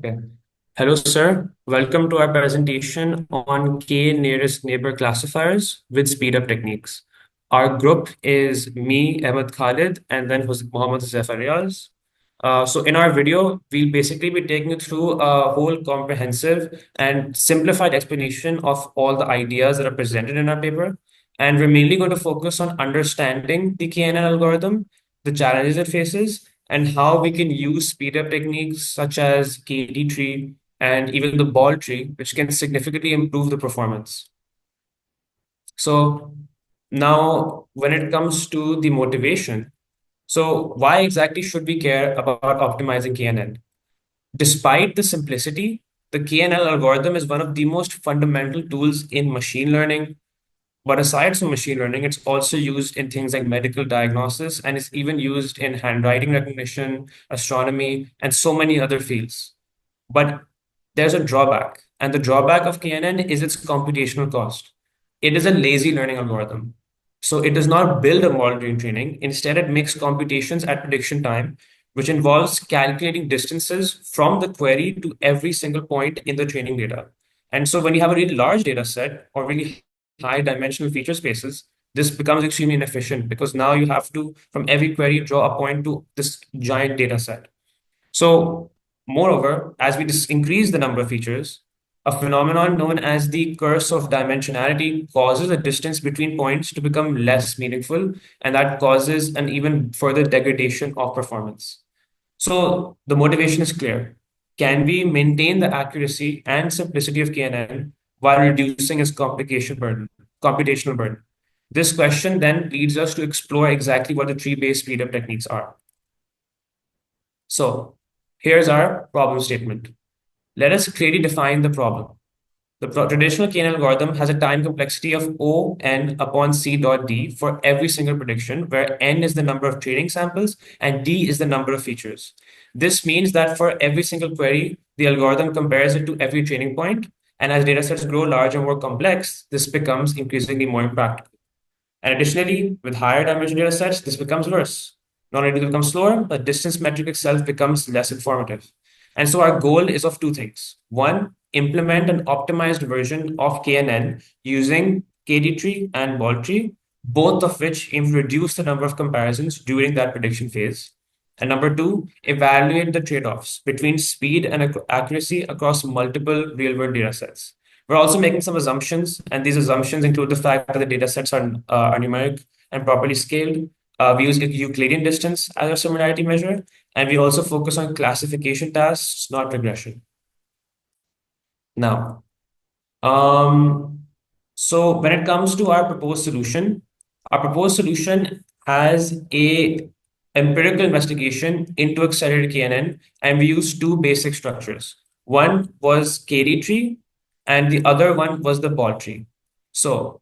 Okay. Hello, sir. Welcome to our presentation on k-nearest neighbor classifiers with speedup techniques. Our group is me, Ahmed Khalid, and then Mohammed Zafariaz. So in our video, we'll basically be taking you through a whole comprehensive and simplified explanation of all the ideas that are presented in our paper. And we're mainly going to focus on understanding the KNN algorithm, the challenges it faces, and how we can use speedup techniques such as KD tree and even the ball tree, which can significantly improve the performance. So now, when it comes to the motivation, so why exactly should we care about optimizing KNN? Despite the simplicity, the KNN algorithm is one of the most fundamental tools in machine learning. But aside from machine learning, it's also used in things like medical diagnosis, and it's even used in handwriting recognition, astronomy, and so many other fields. But there's a drawback, and the drawback of KNN is its computational cost. It is a lazy learning algorithm. So it does not build a model during training. Instead, it makes computations at prediction time, which involves calculating distances from the query to every single point in the training data. And so when you have a really large data set or really high dimensional feature spaces, this becomes extremely inefficient because now you have to, from every query, draw a point to this giant data set. So, moreover, as we increase the number of features, a phenomenon known as the curse of dimensionality causes a distance between points to become less meaningful, and that causes an even further degradation of performance. So, the motivation is clear. Can we maintain the accuracy and simplicity of KNN while reducing its computational burden? This question then leads us to explore exactly what the tree-based speedup techniques are. So, here's our problem statement. Let us clearly define the problem. The traditional KNN algorithm has a time complexity of O n upon C dot D for every single prediction, where n is the number of training samples and D is the number of features. This means that for every single query, the algorithm compares it to every training point, and as datasets grow larger and more complex, this becomes increasingly more impractical. And additionally, with higher dimension data sets, this becomes worse. Not only does it become slower, but distance metric itself becomes less informative. And so our goal is of two things. One, implement an optimized version of KNN using KD tree and ball tree, both of which aim to reduce the number of comparisons during that prediction phase. And number two, evaluate the trade-offs between speed and accuracy across multiple real-world data sets. We're also making some assumptions, and these assumptions include the fact that the data sets are numeric and properly scaled. We use Euclidean distance as a similarity measure, and we also focus on classification tasks, not regression. Now, so when it comes to our proposed solution has a empirical investigation into accelerated KNN, and we use two basic structures. One was KD tree, and the other one was the ball tree. So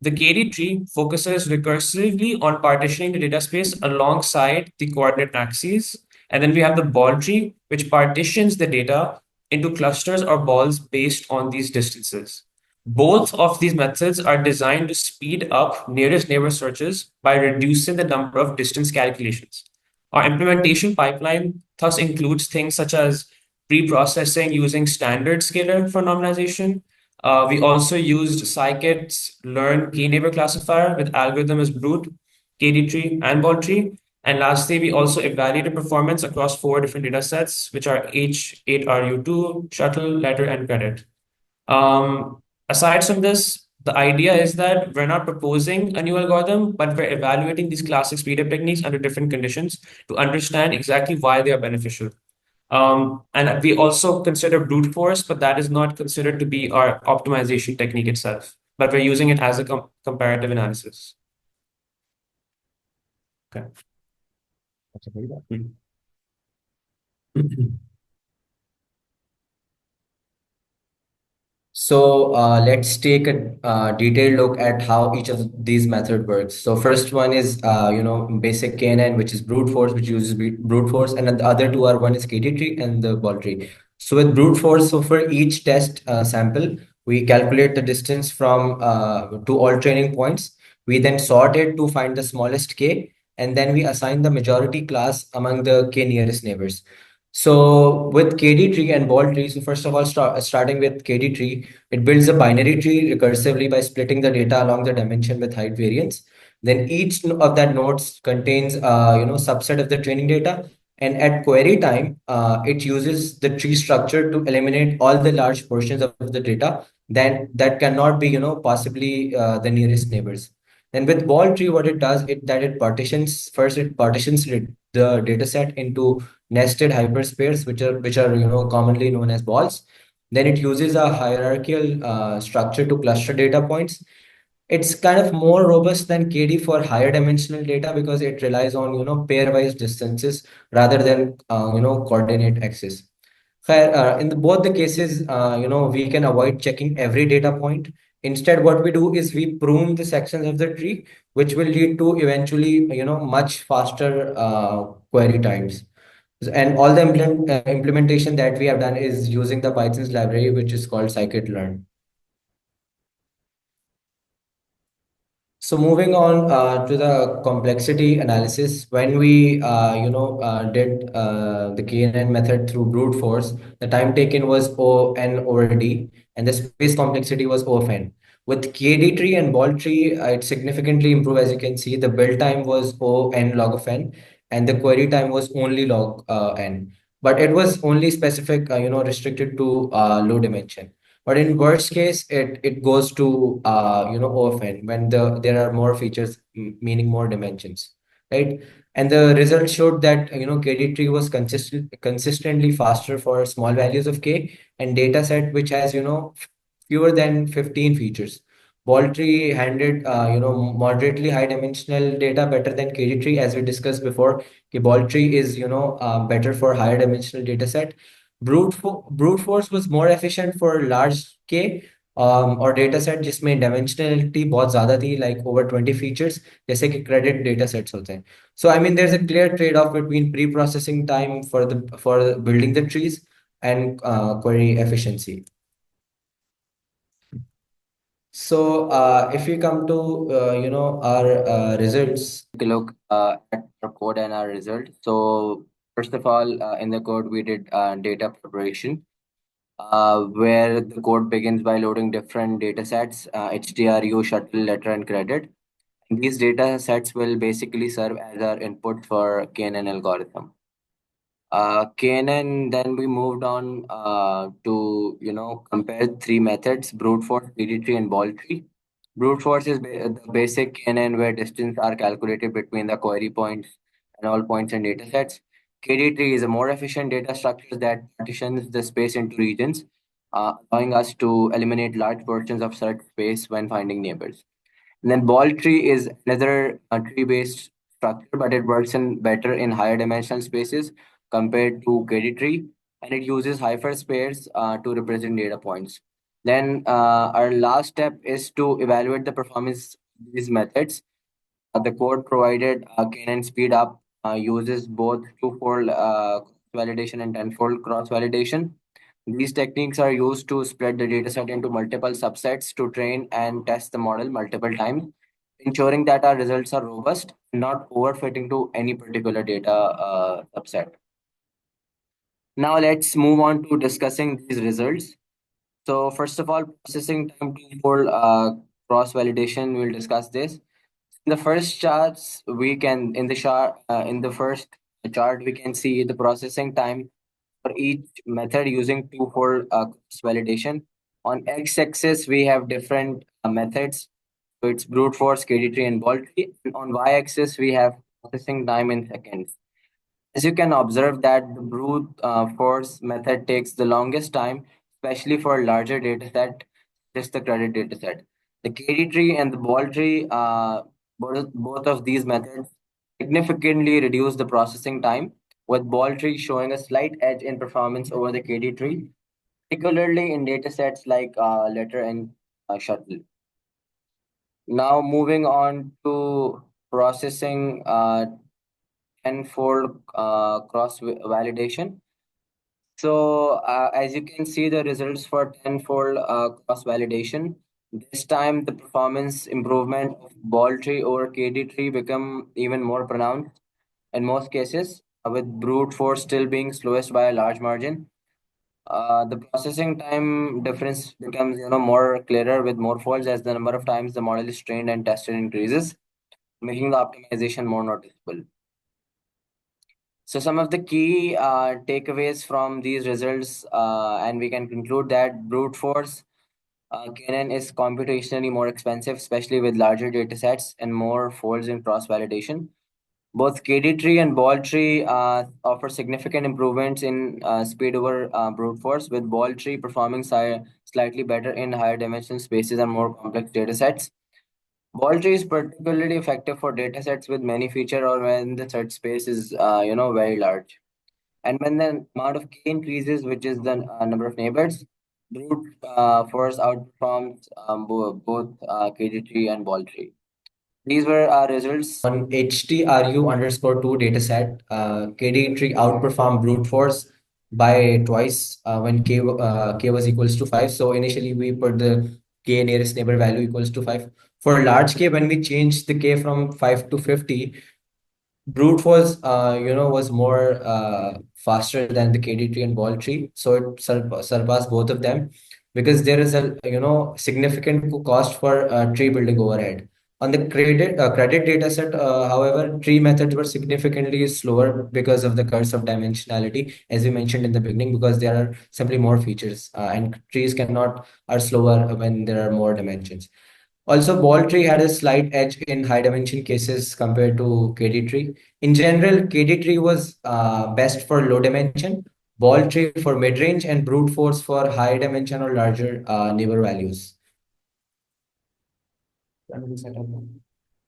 the KD tree focuses recursively on partitioning the data space alongside the coordinate axes. And then we have the ball tree, which partitions the data into clusters or balls based on these distances. Both of these methods are designed to speed up nearest neighbor searches by reducing the number of distance calculations. Our implementation pipeline thus includes things such as pre-processing using standard scalar for normalization. We also used scikit's learn key neighbor classifier with algorithm as brute, KD tree, and ball tree. And lastly, we also evaluated performance across four different data sets, which are H8RU2, shuttle, letter, and credit. Aside from this, the idea is that we're not proposing a new algorithm, but we're evaluating these classic speedup techniques under different conditions to understand exactly why they are beneficial. And we also consider brute force, but that is not considered to be our optimization technique itself, but we're using it as a comparative analysis. Okay. So let's take a detailed look at how each of these method works. So first one is basic KNN, which is brute force, which uses brute force, and then the other two are one is KT tree and the ball tree. So with brute force, so for each test sample, we calculate the distance from to all training points. We then sort it to find the smallest k, and then we assign the majority class among the k nearest neighbors. So with KD tree and ball tree, so first of all, starting with KD tree, it builds a binary tree recursively by splitting the data along the dimension with height variance. Then each of that nodes contains subset of the training data. And at query time, it uses the tree structure to eliminate all the large portions of the data then that cannot be possibly the nearest neighbors. And with ball tree, what it does, it partitions first, it partitions the data set into nested hyperspheres, which are commonly known as balls. Then it uses a hierarchical structure to cluster data points. It's kind of more robust than KD for higher dimensional data because it relies on pairwise distances rather than coordinate axis. Fair, in both the cases, we can avoid checking every data point. Instead, what we do is we prune the sections of the tree, which will lead to eventually, much faster query times. And all the implementation that we have done is using the Python's library, which is called scikit-learn. So moving on to the complexity analysis, when we did the KNN method through brute force, the time taken was O n over D, and the space complexity was O of n. With KD tree and ball tree, it significantly improved. As you can see, the build time was O n log of n, and the query time was only log n. But it was only specific, restricted to low dimension. But in worst case, it goes to O of n when there are more features, meaning more dimensions, right? And the results showed that KD tree was consistently faster for small values of k and data set which has fewer than 15 features. Ball tree handled moderately high dimensional data better than KD tree, as we discussed before. Ball tree is better for higher dimensional data set. Brute force was more efficient for large K और data set जिसमें dimensionality बहुत ज्यादा थी like over 20 features जैसे कि credit data sets होते हैं so I mean there is a clear trade off between preprocessing time for building the trees and query efficiency. So, if we come to our results, take a look at our code and our result. So, first of all, in the code we did data preparation, where the code begins by loading different data sets, HTRU, shuttle, letter, and credit. And these data sets will basically serve as our input for KNN algorithm. KNN, then we moved on to compare three methods: brute force, PD tree, and ball tree. Brute force is the basic KNN where distance are calculated between the query points and all points in data sets. KD tree is a more efficient data structure that partitions the space into regions, allowing us to eliminate large portions of search space when finding neighbors. And then ball tree is another tree-based structure, but it works in better in higher dimensional spaces compared to KD tree, and it uses hyperspheres to represent data points. Then our last step is to evaluate the performance of these methods. The code provided kNNSpeedup uses both two-fold validation and tenfold cross validation. These techniques are used to split the dataset into multiple subsets to train and test the model multiple times, ensuring that our results are robust, not overfitting to any particular data subset. Now let's move on to discussing these results. So first of all, processing time for cross validation. We'll discuss this. In the first charts, we can in the first chart we can see the processing time for each method using two-fold cross validation. On x-axis, we have different methods. So it's brute force, KD tree, and ball tree. And on y-axis, we have processing time in seconds. As you can observe that the brute force method takes the longest time, especially for a larger data set, just the credit data set. The KD tree and the ball tree, both of these methods significantly reduce the processing time, with ball tree showing a slight edge in performance over the KD tree, particularly in data sets like letter and shuttle. Now moving on to processing tenfold cross validation. So as you can see the results for tenfold cross validation, this time the performance improvement of ball tree over KD tree become even more pronounced in most cases. with brute force still being slowest by a large margin. The processing time difference becomes more clearer with more folds as the number of times the model is trained and tested increases, making the optimization more noticeable. So some of the key takeaways from these results, and we can conclude that brute force kNN is computationally more expensive, especially with larger data sets and more folds in cross validation. Both KD tree and ball tree offer significant improvements in speed over brute force, with ball tree performing slightly better in higher dimensional spaces and more complex data sets. Ball tree is particularly effective for data sets with many features or when the set space is very large. And when the amount of k increases, which is the number of neighbors, brute force outperforms both KD tree and ball tree. These were our results. On HTRU underscore 2 dataset, KD tree outperformed brute force by twice when K was equals to 5. So initially we put the K nearest neighbor value equals to 5. For large K, when we changed the K from 5 to 50, brute was was more faster than the KD tree and ball tree, so it surpassed both of them because there is a significant cost for tree building overhead. On the credit data set, however, tree methods were significantly slower because of the curse of dimensionality, as we mentioned in the beginning, because there are simply more features, and trees cannot are slower when there are more dimensions. Also, ball tree had a slight edge in high dimension cases compared to KD tree. In general, KD tree was best for low dimension, ball tree for mid range, and brute force for high dimension or larger neighbor values.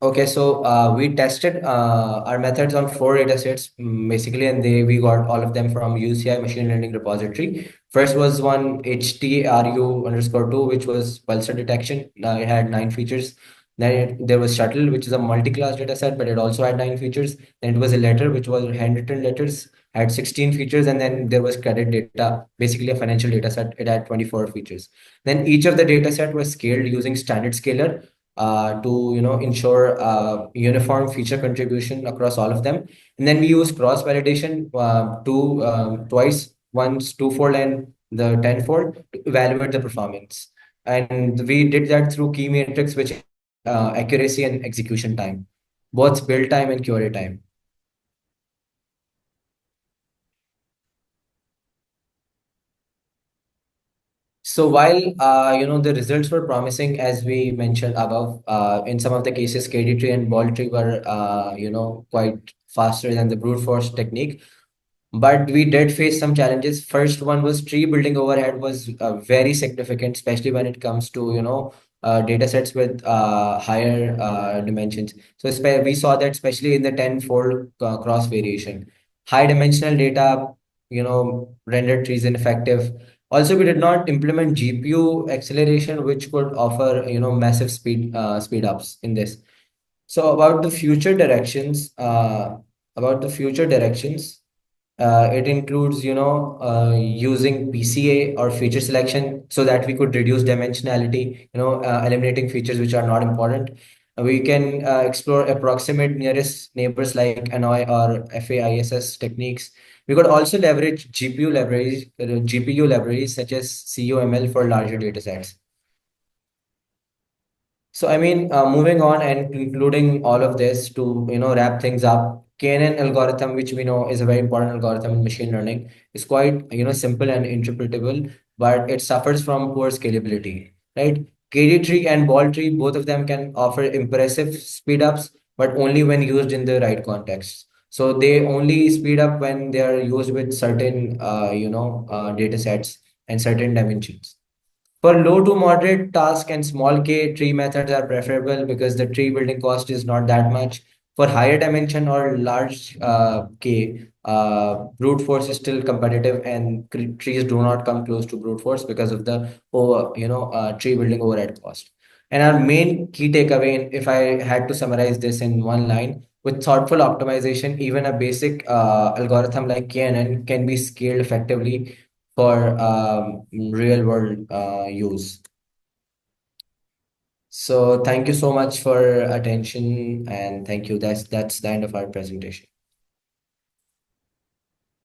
Okay, so we tested our methods on four data sets basically, and we got all of them from UCI machine learning repository. First was one HTRU underscore 2, which was pulsar detection. It had 9 features. Then there was shuttle, which is a multi-class data set, but it also had 9 features. Then it was a letter, which was handwritten letters, had 16 features. And then there was credit data, basically a financial data set. It had 24 features. Then each of the data set was scaled using standard scaler to ensure uniform feature contribution across all of them. And then we use cross validation twice, once twofold and the tenfold to evaluate the performance. And we did that through key metrics, which accuracy and execution time, both build time and query time. So while the results were promising, as we mentioned above, in some of the cases, KD tree and ball tree were quite faster than the brute force technique. But we did face some challenges. First one was tree building overhead was very significant, especially when it comes to data sets with higher dimensions. So we saw that especially in the tenfold cross variation, high dimensional data, rendered trees ineffective. Also, we did not implement GPU acceleration, which could offer massive speed ups in this. So about the future directions, it includes, using PCA or feature selection so that we could reduce dimensionality, eliminating features which are not important. We can explore approximate nearest neighbors like ANOI or FAISS techniques. We could also leverage GPU libraries such as CUML for larger data sets. So, I mean, moving on and concluding all of this to, wrap things up, KNN algorithm, which we know is a very important algorithm in machine learning, is quite, simple and interpretable, but it suffers from poor scalability, right? KD tree and ball tree, both of them can offer impressive speed ups, but only when used in the right context. So they only speed up when they are used with certain, data sets and certain dimensions. For low to moderate task and small k, tree methods are preferable because the tree building cost is not that much. For higher dimension or large k, brute force is still competitive, and trees do not come close to brute force because of the tree building overhead cost. And our main key takeaway, if I had to summarize this in one line, with thoughtful optimization, even a basic algorithm like KNN can be scaled effectively for real world use. So thank you so much for attention, and thank you. That's the end of our presentation.